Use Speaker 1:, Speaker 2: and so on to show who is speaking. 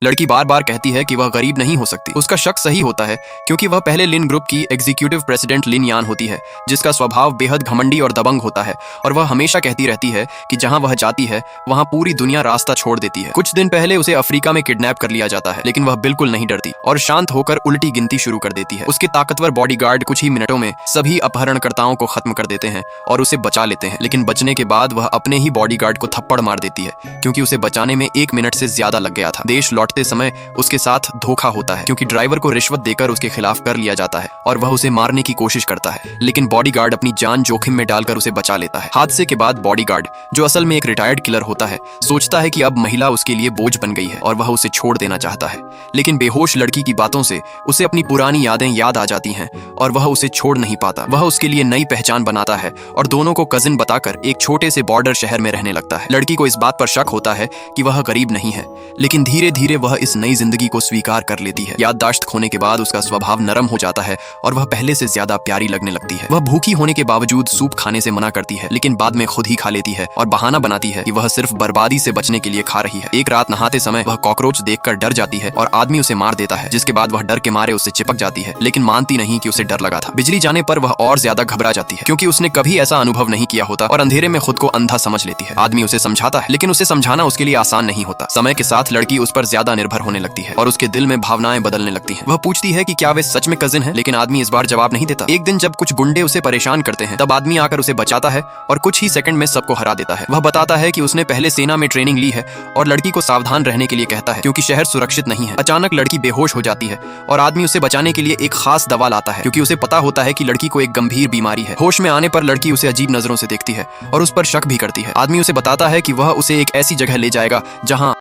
Speaker 1: लड़की बार बार कहती है कि वह गरीब नहीं हो सकती। उसका शक सही होता है क्योंकि वह पहले लिन ग्रुप की एग्जीक्यूटिव प्रेसिडेंट लिन यान होती है, जिसका स्वभाव बेहद घमंडी और दबंग होता है और वह हमेशा कहती रहती है कि जहां वह जाती है वहां पूरी दुनिया रास्ता छोड़ देती है। कुछ दिन पहले उसे अफ्रीका में किडनैप कर लिया जाता है, लेकिन वह बिल्कुल नहीं डरती और शांत होकर उल्टी गिनती शुरू कर देती है। उसके ताकतवर बॉडीगार्ड कुछ ही मिनटों में सभी अपहरणकर्ताओं को खत्म कर देते हैं और उसे बचा लेते हैं, लेकिन बचने के बाद वह अपने ही बॉडीगार्ड को थप्पड़ मार देती है क्योंकि उसे बचाने में 1 मिनट से ज्यादा लग गया था। देश लौटते समय उसके साथ धोखा होता है क्योंकि ड्राइवर को रिश्वत देकर उसके खिलाफ कर लिया जाता है और वह उसे मारने की कोशिश करता है, लेकिन बॉडीगार्ड अपनी जान जोखिम में डालकर उसे बचा लेता है। हादसे के बाद बॉडीगार्ड, जो असल में एक रिटायर्ड किलर होता है, सोचता है कि अब महिला उसके लिए बोझ बन गई है और वह उसे छोड़ देना चाहता है, लेकिन बेहोश लड़की की बातों से उसे अपनी पुरानी यादें याद आ जाती हैं और वह उसे छोड़ नहीं पाता। वह उसके लिए नई पहचान बनाता है और दोनों को कजिन बताकर एक छोटे से बॉर्डर शहर में रहने लगता है। लड़की को इस बात पर शक होता है कि वह गरीब नहीं है, लेकिन धीरे धीरे वह इस नई जिंदगी को स्वीकार कर लेती है। याददाश्त खोने के बाद उसका स्वभाव नरम हो जाता है और वह पहले से ज्यादा प्यारी लगने लगती है। वह भूखी होने के बावजूद सूप खाने से मना करती है, लेकिन बाद में खुद ही खा लेती है और बहाना बनाती है कि वह सिर्फ बर्बादी से बचने के लिए खा रही है। एक रात नहाते समय वह कॉकरोच देखकर डर जाती है और आदमी उसे मार देता है, जिसके बाद वह डर के मारे उससे चिपक जाती है, लेकिन मानती नहीं कि उसे डर लगा था। बिजली जाने पर वह और ज्यादा घबरा जाती है क्योंकि उसने कभी ऐसा अनुभव नहीं किया होता और अंधेरे में खुद को अंधा समझ लेती है। आदमी उसे समझाता है, लेकिन उसे समझाना उसके लिए आसान नहीं होता। समय के साथ लड़की उस पर ज्यादा निर्भर होने लगती है और उसके दिल में भावनाएं बदलने लगती हैं। वह पूछती है कि क्या वे सच में कजिन हैं, लेकिन आदमी इस बार जवाब नहीं देता। एक दिन जब कुछ गुंडे उसे परेशान करते हैं, तब आदमी आकर उसे बचाता है और कुछ ही सेकंड में सबको हरा देता है। वह बताता है कि उसने पहले सेना में ट्रेनिंग ली है और लड़की को सावधान रहने के लिए कहता है क्योंकि शहर सुरक्षित नहीं है। अचानक लड़की बेहोश हो जाती है और आदमी उसे बचाने के लिए एक खास दवा लाता है क्योंकि उसे पता होता है कि लड़की को एक गंभीर बीमारी है। होश में आने पर लड़की उसे अजीब नजरों से देखती है और उस पर शक भी करती है। आदमी उसे बताता है कि वह उसे एक ऐसी जगह ले जाएगा जहां